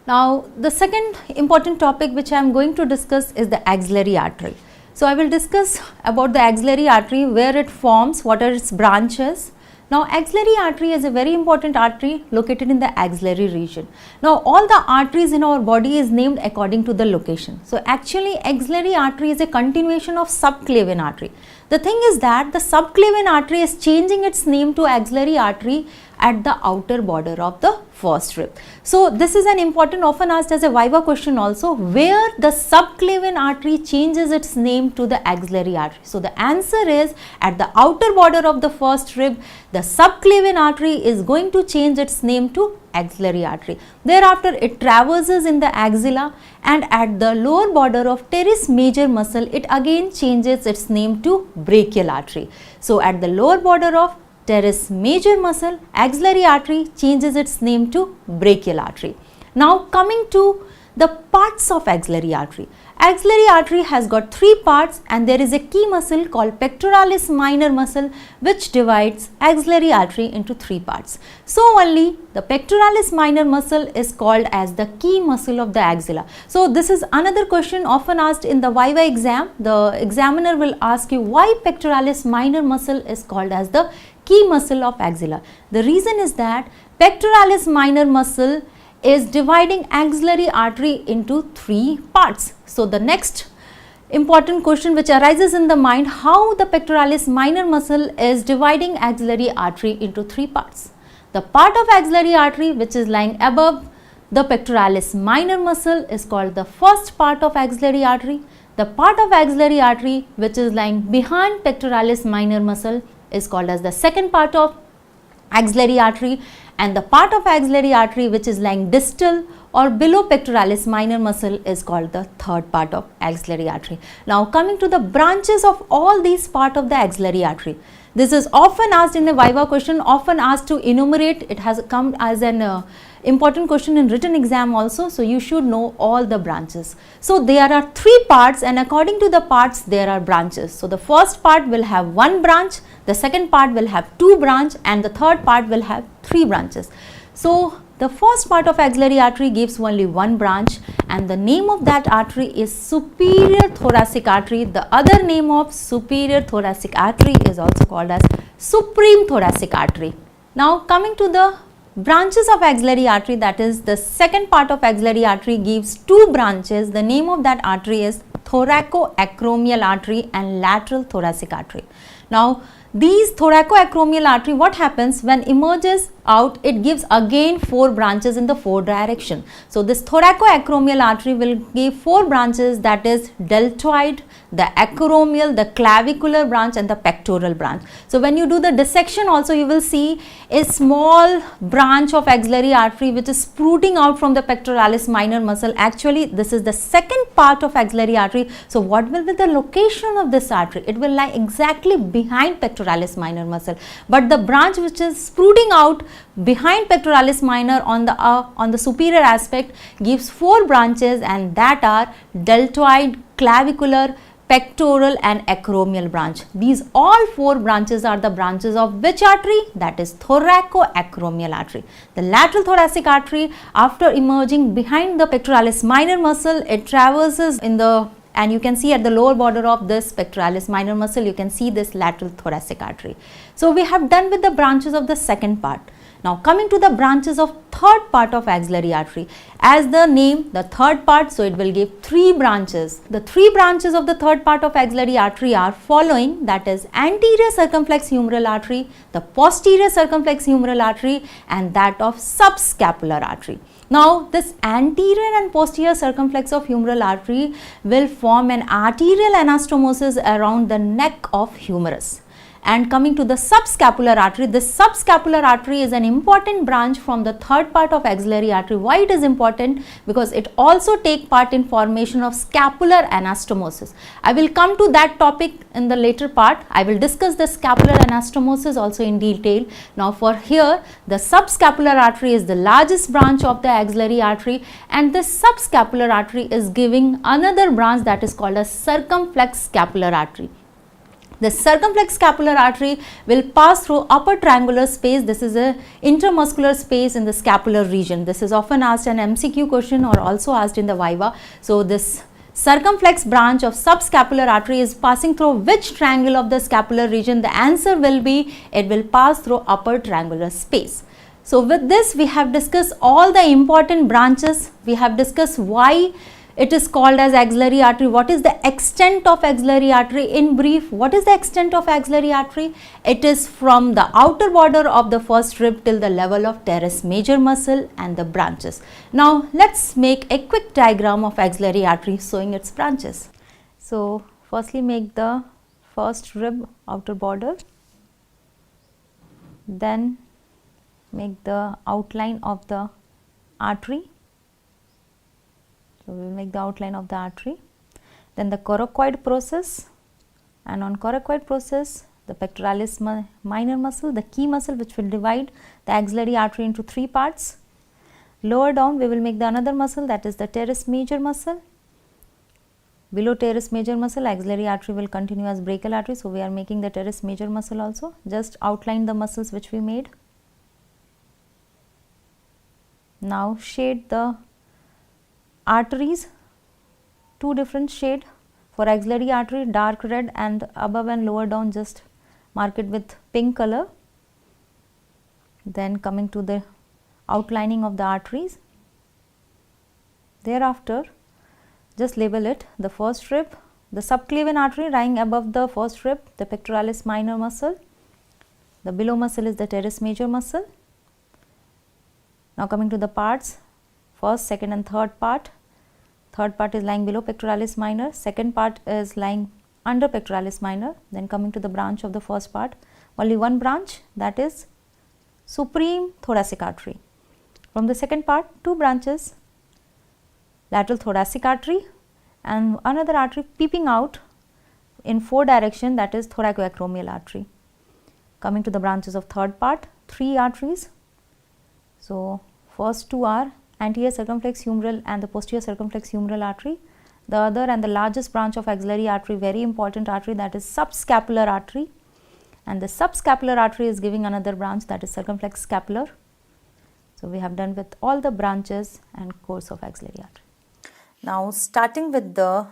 Now, the second important topic which I am going to discuss is the axillary artery. So, I will discuss about the axillary artery, where it forms, what are its branches. Now, axillary artery is a very important artery located in the axillary region. Now, all the arteries in our body is named according to the location. So, actually axillary artery is a continuation of subclavian artery. The thing is that the subclavian artery is changing its name to axillary artery at the outer border of the first rib. So, this is an important, often asked as a viva question also, where the subclavian artery changes its name to the axillary artery. So, the answer is at the outer border of the first rib, the subclavian artery is going to change its name to axillary artery. Thereafter, it traverses in the axilla, and at the lower border of teres major muscle, it again changes its name to brachial artery. So, at the lower border of teres major muscle, axillary artery changes its name to brachial artery. Now, coming to the parts of axillary artery. Axillary artery has got three parts, and there is a key muscle called pectoralis minor muscle which divides axillary artery into three parts. So, only the pectoralis minor muscle is called as the key muscle of the axilla. So, this is another question often asked in the viva exam. The examiner will ask you why pectoralis minor muscle is called as the key muscle of axilla. The reason is that pectoralis minor muscle is dividing axillary artery into three parts. So, the next important question which arises in the mind, how the pectoralis minor muscle is dividing axillary artery into three parts. The part of axillary artery which is lying above the pectoralis minor muscle is called the first part of axillary artery. The part of axillary artery which is lying behind pectoralis minor muscle is called as the second part of axillary artery, and the part of axillary artery which is lying distal or below pectoralis minor muscle is called the third part of axillary artery. Now, coming to the branches of all these part of the axillary artery. This is often asked in a viva question, often asked to enumerate. It has come as an important question in written exam also. So, you should know all the branches. So, there are three parts, and according to the parts there are branches. So, the first part will have one branch, the second part will have two branches, and the third part will have three branches. So, the first part of axillary artery gives only one branch, and the name of that artery is superior thoracic artery. The other name of superior thoracic artery is also called as supreme thoracic artery. Now, coming to the branches of axillary artery, that is the second part of axillary artery gives two branches. The name of that artery is thoracoacromial artery and lateral thoracic artery. Now, these thoracoacromial artery, what happens when emerges out, it gives again four branches in the four direction. So, this thoracoacromial artery will give four branches, that is deltoid, the acromial, the clavicular branch, and the pectoral branch. So, when you do the dissection also, you will see a small branch of axillary artery which is sprouting out from the pectoralis minor muscle. Actually, this is the second part of axillary artery. So, what will be the location of this artery? It will lie exactly behind pectoralis minor muscle, but the branch which is sprouting out behind pectoralis minor on the superior aspect gives four branches, and that are deltoid, clavicular, pectoral, and acromial branch. These all four branches are the branches of which artery? That is thoracoacromial artery. The lateral thoracic artery, after emerging behind the pectoralis minor muscle, it traverses in the, and you can see at the lower border of this pectoralis minor muscle, you can see this lateral thoracic artery. So, we have done with the branches of the second part. Now, coming to the branches of third part of axillary artery. As the name, the third part, so it will give three branches. The three branches of the third part of axillary artery are following, that is anterior circumflex humeral artery, the posterior circumflex humeral artery, and that of subscapular artery. Now, this anterior and posterior circumflex of humeral artery will form an arterial anastomosis around the neck of humerus. And coming to the subscapular artery, this subscapular artery is an important branch from the third part of axillary artery. Why it is important? Because it also takes part in formation of scapular anastomosis. I will come to that topic in the later part. I will discuss the scapular anastomosis also in detail. Now, for here, the subscapular artery is the largest branch of the axillary artery, and this subscapular artery is giving another branch that is called a circumflex scapular artery. The circumflex scapular artery will pass through upper triangular space. This is a intermuscular space in the scapular region. This is often asked an MCQ question or also asked in the Viva. So this circumflex branch of subscapular artery is passing through which triangle of the scapular region? The answer will be it will pass through upper triangular space. So with this we have discussed all the important branches. We have discussed why it is called as axillary artery. What is the extent of axillary artery? In brief, what is the extent of axillary artery? It is from the outer border of the first rib till the level of teres major muscle and the branches. Now let's make a quick diagram of axillary artery showing its branches. So firstly make the first rib outer border, then make the outline of the artery. So we will make the outline of the artery, then the coracoid process, and on coracoid process the pectoralis minor muscle, the key muscle which will divide the axillary artery into three parts. Lower down we will make the another muscle, that is the teres major muscle. Below teres major muscle axillary artery will continue as brachial artery, so we are making the teres major muscle also. Just outline the muscles which we made. Now shade the arteries, two different shade. For axillary artery dark red, and above and lower down just mark it with pink color. Then coming to the outlining of the arteries, thereafter just label it. The first rib, the subclavian artery lying above the first rib, the pectoralis minor muscle. The below muscle is the teres major muscle. Now coming to the parts, first, second and third part. Third part is lying below pectoralis minor, second part is lying under pectoralis minor. Then coming to the branch of the first part, only one branch, that is supreme thoracic artery. From the second part, two branches, lateral thoracic artery and another artery peeping out in four direction, that is thoracoacromial artery. Coming to the branches of third part, three arteries. So first two are anterior circumflex humeral and the posterior circumflex humeral artery. The other and the largest branch of axillary artery, very important artery, that is subscapular artery, and the subscapular artery is giving another branch, that is circumflex scapular. So we have done with all the branches and course of axillary artery. Now starting with the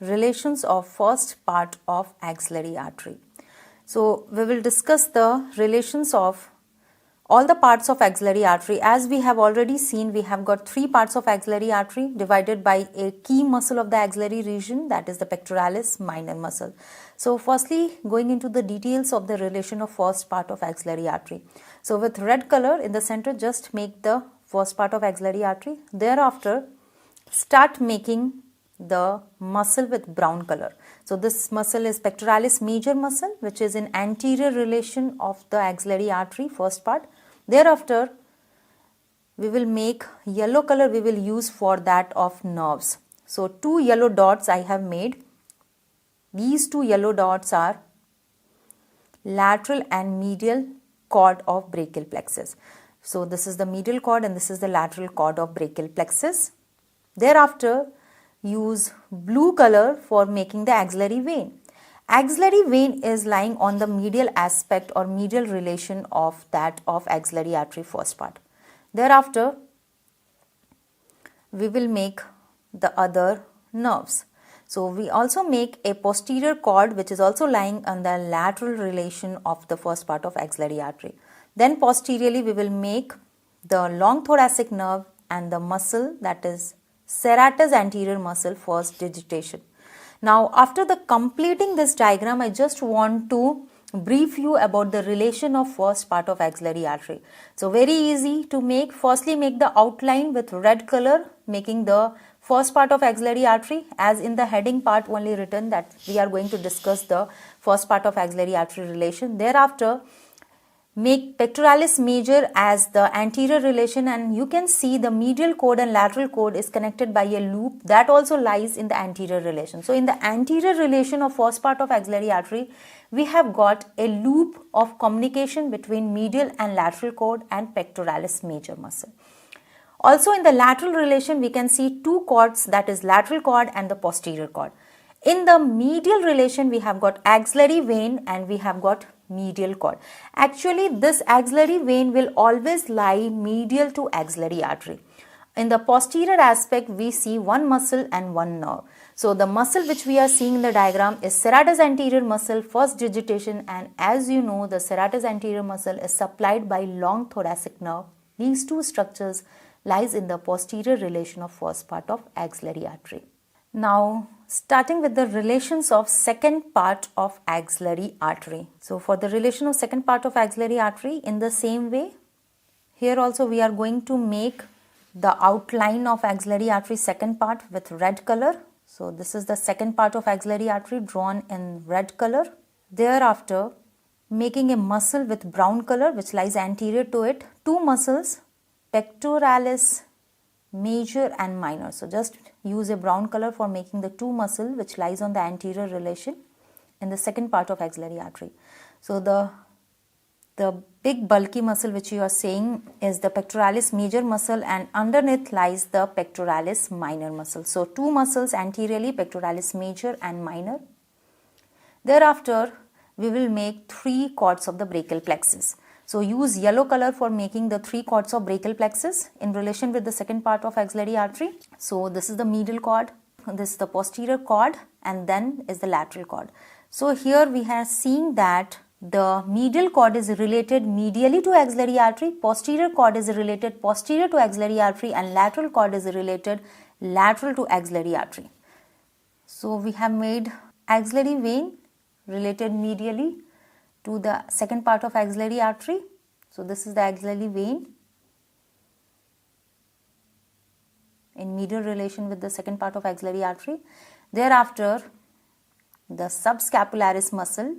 relations of first part of axillary artery. So we will discuss the relations of all the parts of axillary artery. As we have already seen, we have got three parts of axillary artery divided by a key muscle of the axillary region, that is the pectoralis minor muscle. So firstly going into the details of the relation of first part of axillary artery. So with red color in the center, just make the first part of axillary artery. Thereafter start making the muscle with brown color. So this muscle is pectoralis major muscle, which is in anterior relation of the axillary artery, first part. Thereafter we will make yellow color, we will use for that of nerves. So two yellow dots I have made. These two yellow dots are lateral and medial cord of brachial plexus. So this is the medial cord and this is the lateral cord of brachial plexus. Thereafter use blue color for making the axillary vein. Axillary vein is lying on the medial aspect or medial relation of that of axillary artery first part. Thereafter we will make the other nerves. So we also make a posterior cord which is also lying on the lateral relation of the first part of axillary artery. Then posteriorly we will make the long thoracic nerve and the muscle, that is serratus anterior muscle, first digitation. Now after the completing this diagram, I just want to brief you about the relation of first part of axillary artery. So very easy to make. Firstly make the outline with red color, making the first part of axillary artery, as in the heading part only written that we are going to discuss the first part of axillary artery relation. Thereafter make pectoralis major as the anterior relation, and you can see the medial cord and lateral cord is connected by a loop that also lies in the anterior relation. So in the anterior relation of first part of axillary artery, we have got a loop of communication between medial and lateral cord and pectoralis major muscle. Also in the lateral relation we can see two cords, that is lateral cord and the posterior cord. In the medial relation, we have got axillary vein and we have got medial cord. Actually, this axillary vein will always lie medial to axillary artery. In the posterior aspect, we see one muscle and one nerve. So, the muscle which we are seeing in the diagram is serratus anterior muscle, first digitation, and as you know, the serratus anterior muscle is supplied by long thoracic nerve. These two structures lies in the posterior relation of first part of axillary artery. Now, starting with the relations of second part of axillary artery. So, for the relation of second part of axillary artery, in the same way, here also we are going to make the outline of axillary artery second part with red color. So, this is the second part of axillary artery drawn in red color. Thereafter, making a muscle with brown color which lies anterior to it, two muscles, pectoralis major and minor. So, just use a brown color for making the two muscle which lies on the anterior relation in the second part of axillary artery. So, the big bulky muscle which you are saying is the pectoralis major muscle, and underneath lies the pectoralis minor muscle. So, two muscles anteriorly, pectoralis major and minor. Thereafter, we will make three cords of the brachial plexus. So, use yellow color for making the three cords of brachial plexus in relation with the second part of axillary artery. So, this is the medial cord, this is the posterior cord, and then is the lateral cord. So, here we have seen that the medial cord is related medially to axillary artery, posterior cord is related posterior to axillary artery, and lateral cord is related lateral to axillary artery. So, we have made axillary vein related medially to the second part of axillary artery. So, this is the axillary vein in medial relation with the second part of axillary artery. Thereafter, the subscapularis muscle.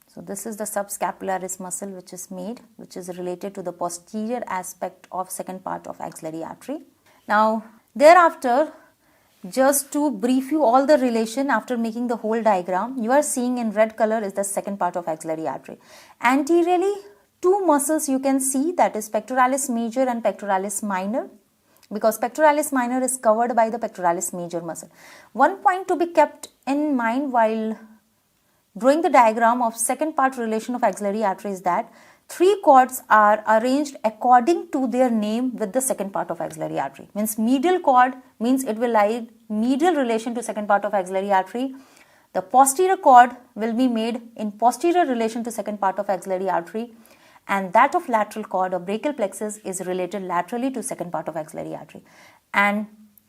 So, this is the subscapularis muscle which is made, which is related to the posterior aspect of second part of axillary artery. Now, thereafter, just to brief you all the relation after making the whole diagram, you are seeing in red color is the second part of axillary artery. Anteriorly, two muscles you can see, that is pectoralis major and pectoralis minor, because pectoralis minor is covered by the pectoralis major muscle. One point to be kept in mind while drawing the diagram of second part relation of axillary artery is that three cords are arranged according to their name with the second part of axillary artery. Means medial cord means it will lie medial relation to second part of axillary artery. The posterior cord will be made in posterior relation to second part of axillary artery, and that of lateral cord or brachial plexus is related laterally to second part of axillary artery. And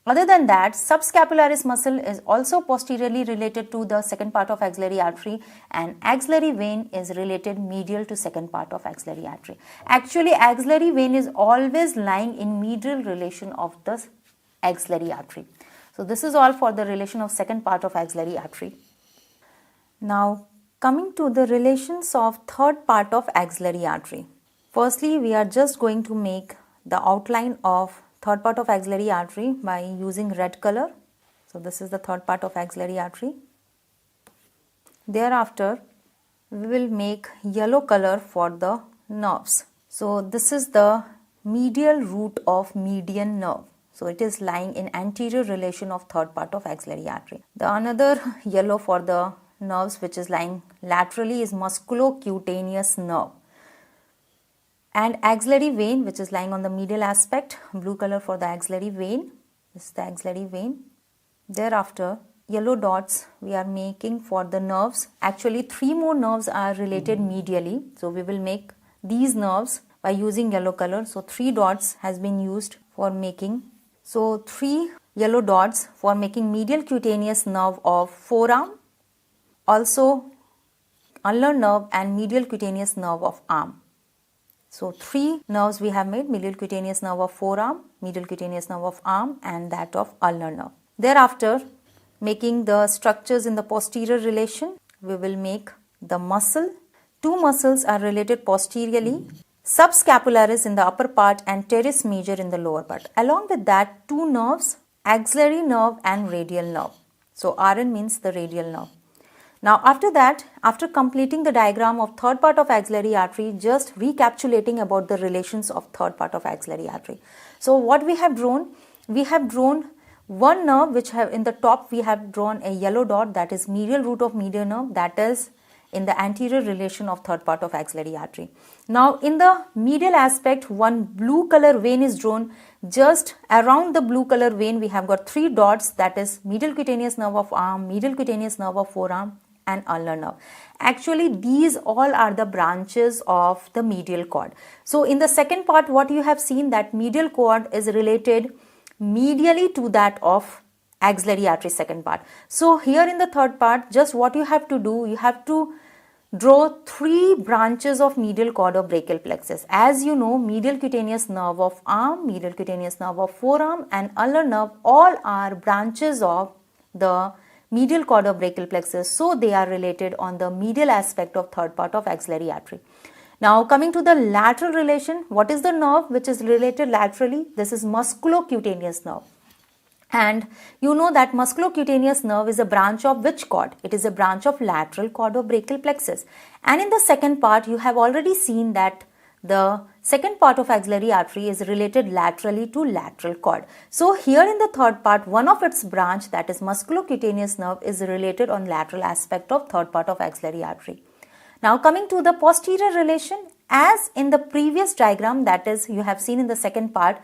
other than that, subscapularis muscle is also posteriorly related to the second part of axillary artery, and axillary vein is related medial to second part of axillary artery. Actually, axillary vein is always lying in medial relation of the axillary artery. So, this is all for the relation of second part of axillary artery. Now, coming to the relations of third part of axillary artery. Firstly, we are just going to make the outline of third part of axillary artery by using red color. So, this is the third part of axillary artery. Thereafter, we will make yellow color for the nerves. So, this is the medial root of median nerve. So, it is lying in anterior relation of third part of axillary artery. The another yellow for the nerves which is lying laterally is musculocutaneous nerve. And axillary vein which is lying on the medial aspect, blue color for the axillary vein, this is the axillary vein. Thereafter, yellow dots we are making for the nerves. Actually, three more nerves are related medially. So, we will make these nerves by using yellow color. So, three dots has been used for making. So, three yellow dots for making medial cutaneous nerve of forearm, also ulnar nerve and medial cutaneous nerve of arm. So, three nerves we have made: medial cutaneous nerve of forearm, medial cutaneous nerve of arm, and that of ulnar nerve. Thereafter, making the structures in the posterior relation, we will make the muscle. Two muscles are related posteriorly: subscapularis in the upper part and teres major in the lower part. Along with that, two nerves, axillary nerve and radial nerve. So, RN means the radial nerve. Now, after that, after completing the diagram of third part of axillary artery, just recapitulating about the relations of third part of axillary artery. So, what we have drawn? We have drawn one nerve which have in the top we have drawn a yellow dot, that is medial root of medial nerve, that is in the anterior relation of third part of axillary artery. Now in the medial aspect, one blue color vein is drawn. Just around the blue color vein we have got three dots, that is medial cutaneous nerve of arm, medial cutaneous nerve of forearm and ulnar nerve. Actually these all are the branches of the medial cord. So in the second part what you have seen, that medial cord is related medially to that of axillary artery second part. So here in the third part, just what you have to do, you have to draw three branches of medial cord of brachial plexus. As you know, medial cutaneous nerve of arm, medial cutaneous nerve of forearm and ulnar nerve all are branches of the medial cord of brachial plexus. So they are related on the medial aspect of third part of axillary artery. Now coming to the lateral relation, what is the nerve which is related laterally? This is musculocutaneous nerve. And you know that musculocutaneous nerve is a branch of which cord? It is a branch of lateral cord of brachial plexus. And in the second part, you have already seen that the second part of axillary artery is related laterally to lateral cord. So here in the third part, one of its branch, that is musculocutaneous nerve, is related on lateral aspect of third part of axillary artery. Now coming to the posterior relation, as in the previous diagram, that is you have seen in the second part,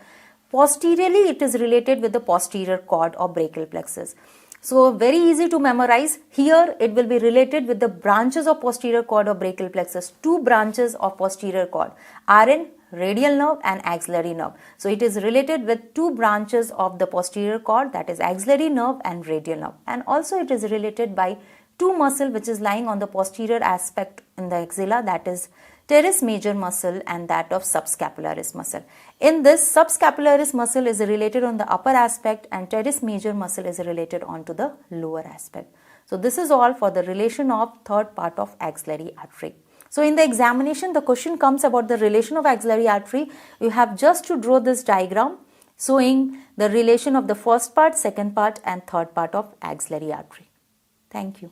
posteriorly it is related with the posterior cord of brachial plexus. So very easy to memorize. Here it will be related with the branches of posterior cord of brachial plexus. Two branches of posterior cord are in radial nerve and axillary nerve. So it is related with two branches of the posterior cord, that is axillary nerve and radial nerve. And also it is related by two muscle which is lying on the posterior aspect in the axilla, that is teres major muscle and that of subscapularis muscle. In this, subscapularis muscle is related on the upper aspect and teres major muscle is related onto the lower aspect. So this is all for the relation of third part of axillary artery. So in the examination, the question comes about the relation of axillary artery. You have just to draw this diagram showing the relation of the first part, second part and third part of axillary artery. Thank you.